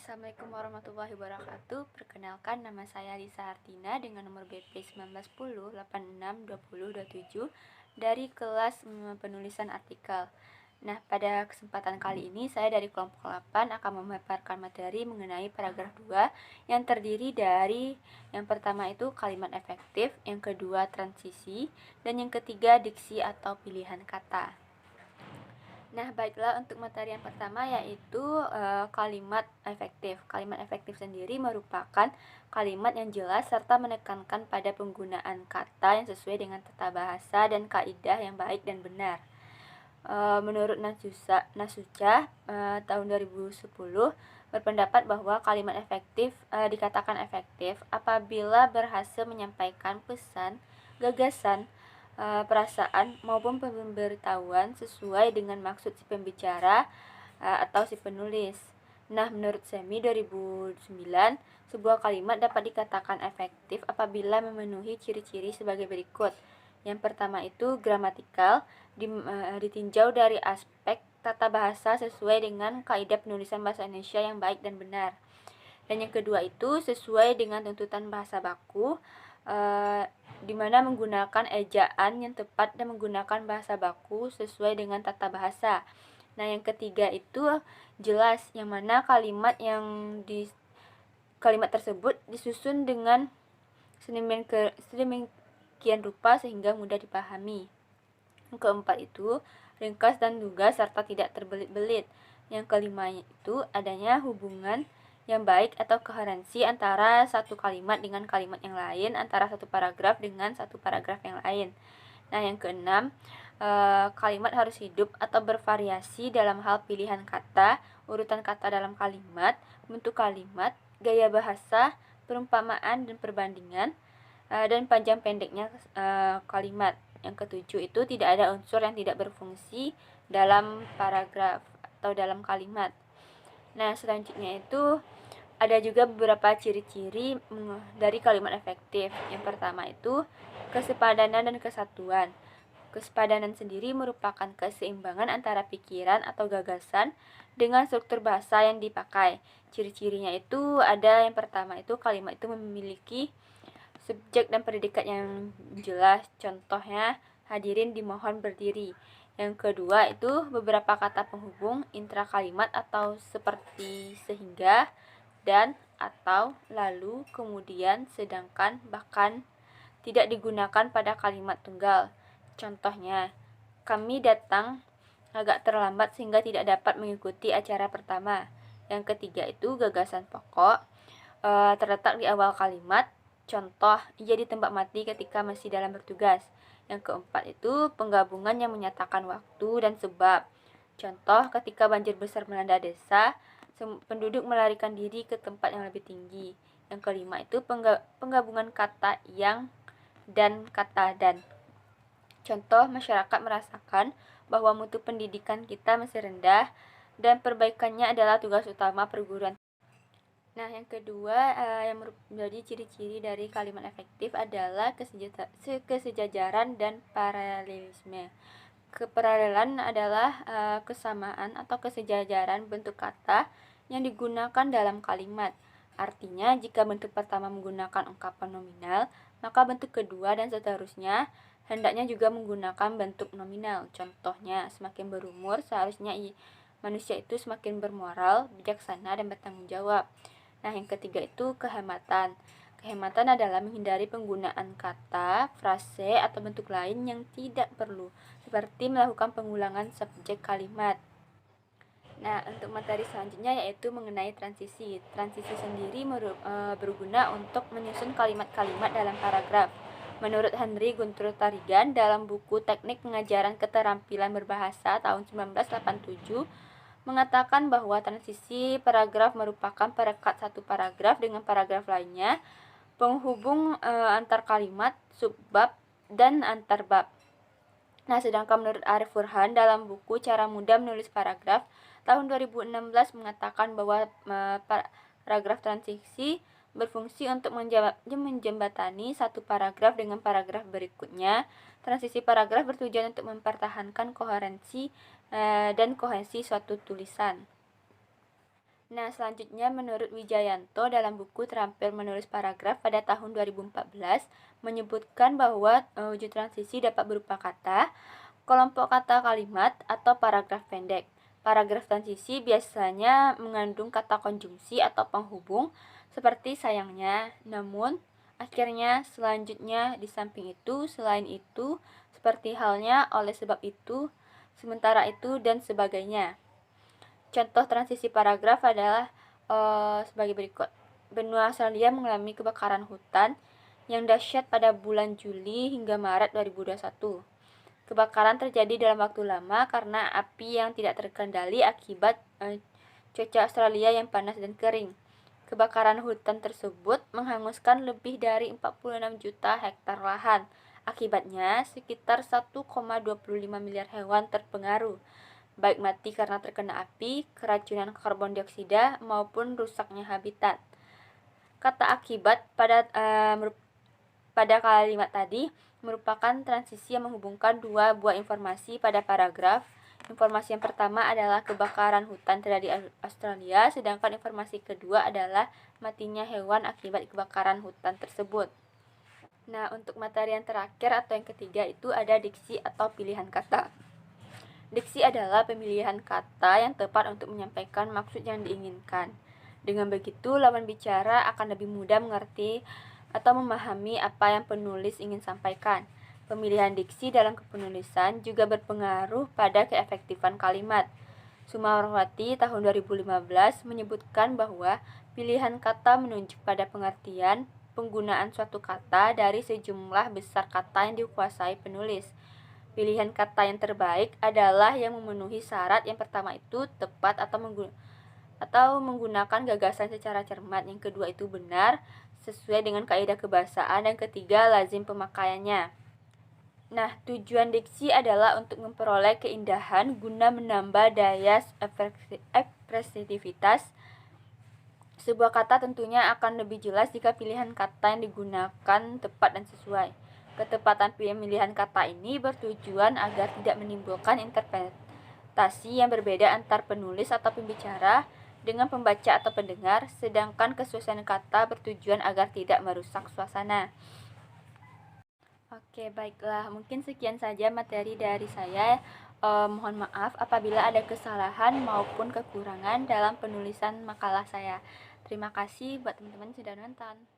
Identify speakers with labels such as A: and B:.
A: Assalamualaikum warahmatullahi wabarakatuh. Perkenalkan, nama saya Lisa Hartina dengan nomor BP 1910862027 dari kelas penulisan artikel. Nah, pada kesempatan kali ini saya dari kelompok 8 akan memaparkan materi mengenai paragraf 2 yang terdiri dari yang pertama itu kalimat efektif, yang kedua transisi, dan yang ketiga diksi atau pilihan kata. Nah, baiklah, untuk materi yang pertama yaitu kalimat efektif. Kalimat efektif sendiri merupakan kalimat yang jelas serta menekankan pada penggunaan kata yang sesuai dengan tata bahasa dan kaidah yang baik dan benar. Menurut Nasuca tahun 2010 berpendapat bahwa kalimat efektif dikatakan efektif apabila berhasil menyampaikan pesan, gagasan, perasaan maupun pemberitahuan sesuai dengan maksud si pembicara atau si penulis. Nah, menurut Semi 2009, sebuah kalimat dapat dikatakan efektif apabila memenuhi ciri-ciri sebagai berikut. Yang pertama itu gramatikal, ditinjau dari aspek tata bahasa sesuai dengan kaidah penulisan bahasa Indonesia yang baik dan benar. Dan yang kedua itu sesuai dengan tuntutan bahasa baku, di mana menggunakan ejaan yang tepat dan menggunakan bahasa baku sesuai dengan tata bahasa. Nah, yang ketiga itu jelas, yang mana kalimat tersebut disusun dengan sedemikian rupa sehingga mudah dipahami. Yang keempat itu ringkas dan lugas serta tidak terbelit-belit. Yang kelima itu adanya hubungan yang baik atau koherensi antara satu kalimat dengan kalimat yang lain, antara satu paragraf dengan satu paragraf yang lain. Nah, yang keenam, kalimat harus hidup atau bervariasi dalam hal pilihan kata, urutan kata dalam kalimat, bentuk kalimat, gaya bahasa, perumpamaan dan perbandingan, dan panjang pendeknya kalimat. Yang ketujuh itu tidak ada unsur yang tidak berfungsi dalam paragraf atau dalam kalimat. Nah, selanjutnya itu ada juga beberapa ciri-ciri dari kalimat efektif. Yang pertama itu kesepadanan dan kesatuan. Kesepadanan sendiri merupakan keseimbangan antara pikiran atau gagasan dengan struktur bahasa yang dipakai. Ciri-cirinya itu ada yang pertama itu kalimat itu memiliki subjek dan predikat yang jelas. Contohnya, hadirin dimohon berdiri. Yang kedua itu beberapa kata penghubung intra kalimat atau seperti sehingga, dan, atau, lalu, kemudian, sedangkan, bahkan tidak digunakan pada kalimat tunggal. Contohnya, kami datang agak terlambat sehingga tidak dapat mengikuti acara pertama. Yang ketiga itu gagasan pokok terletak di awal kalimat. Contoh, ia ditembak mati ketika masih dalam bertugas. Yang keempat itu penggabungan yang menyatakan waktu dan sebab. Contoh, ketika banjir besar melanda desa, penduduk melarikan diri ke tempat yang lebih tinggi. Yang kelima itu penggabungan kata yang dan kata dan. Contoh, masyarakat merasakan bahwa mutu pendidikan kita masih rendah dan perbaikannya adalah tugas utama perguruan. Nah, yang kedua yang menjadi ciri-ciri dari kalimat efektif adalah kesejajaran dan paralelisme. Keparalelan adalah kesamaan atau kesejajaran bentuk kata yang digunakan dalam kalimat. Artinya, jika bentuk pertama menggunakan ungkapan nominal, maka bentuk kedua dan seterusnya hendaknya juga menggunakan bentuk nominal. Contohnya, semakin berumur seharusnya manusia itu semakin bermoral, bijaksana, dan bertanggung jawab. Nah, yang ketiga itu kehematan. Kehematan adalah menghindari penggunaan kata, frase, atau bentuk lain yang tidak perlu, seperti melakukan pengulangan subjek kalimat. Nah, untuk materi selanjutnya yaitu mengenai transisi. Transisi sendiri berguna untuk menyusun kalimat-kalimat dalam paragraf. Menurut Henry Guntur Tarigan dalam buku Teknik Pengajaran Keterampilan Berbahasa tahun 1987, mengatakan bahwa transisi paragraf merupakan perekat satu paragraf dengan paragraf lainnya, penghubung antar kalimat, subbab, dan antar bab. Nah, sedangkan menurut Arif Furhan dalam buku Cara Mudah Menulis Paragraf tahun 2016 mengatakan bahwa paragraf transisi berfungsi untuk menjembatani satu paragraf dengan paragraf berikutnya. Transisi paragraf bertujuan untuk mempertahankan koherensi dan kohesi suatu tulisan. Nah, selanjutnya menurut Wijayanto dalam buku Terampil Menulis Paragraf pada tahun 2014 menyebutkan bahwa wujud transisi dapat berupa kata, kelompok kata kalimat, atau paragraf pendek. Paragraf transisi biasanya mengandung kata konjungsi atau penghubung seperti sayangnya, namun, akhirnya, selanjutnya, di samping itu, selain itu, seperti halnya, oleh sebab itu, sementara itu, dan sebagainya. Contoh transisi paragraf adalah sebagai berikut. Benua Australia mengalami kebakaran hutan yang dahsyat pada bulan Juli hingga Maret 2021. Kebakaran terjadi dalam waktu lama karena api yang tidak terkendali akibat cuaca Australia yang panas dan kering. Kebakaran hutan tersebut menghanguskan lebih dari 46 juta hektar lahan. Akibatnya, sekitar 1,25 miliar hewan terpengaruh, baik mati karena terkena api, keracunan karbon dioksida, maupun rusaknya habitat. Kata akibat pada kalimat tadi merupakan transisi yang menghubungkan dua buah informasi pada paragraf. Informasi yang pertama adalah kebakaran hutan terjadi di Australia, sedangkan informasi kedua adalah matinya hewan akibat kebakaran hutan tersebut. Nah, untuk materi yang terakhir atau yang ketiga itu ada diksi atau pilihan kata. Diksi adalah pemilihan kata yang tepat untuk menyampaikan maksud yang diinginkan. Dengan begitu, lawan bicara akan lebih mudah mengerti atau memahami apa yang penulis ingin sampaikan. Pemilihan diksi dalam kepenulisan juga berpengaruh pada keefektifan kalimat. Sumarwati tahun 2015 menyebutkan bahwa pilihan kata menunjuk pada pengertian penggunaan suatu kata dari sejumlah besar kata yang dikuasai penulis. Pilihan kata yang terbaik adalah yang memenuhi syarat. Yang pertama itu tepat atau menggunakan gagasan secara cermat. Yang kedua itu benar, sesuai dengan kaidah kebahasaan. Dan ketiga, lazim pemakaiannya. Nah, tujuan diksi adalah untuk memperoleh keindahan guna menambah daya ekspresivitas. Sebuah kata tentunya akan lebih jelas jika pilihan kata yang digunakan tepat dan sesuai. Ketepatan pemilihan kata ini bertujuan agar tidak menimbulkan interpretasi yang berbeda antar penulis atau pembicara dengan pembaca atau pendengar, sedangkan kesesuaian kata bertujuan agar tidak merusak suasana. Oke, baiklah. Mungkin sekian saja materi dari saya. Mohon maaf apabila ada kesalahan maupun kekurangan dalam penulisan makalah saya. Terima kasih buat teman-teman sudah nonton.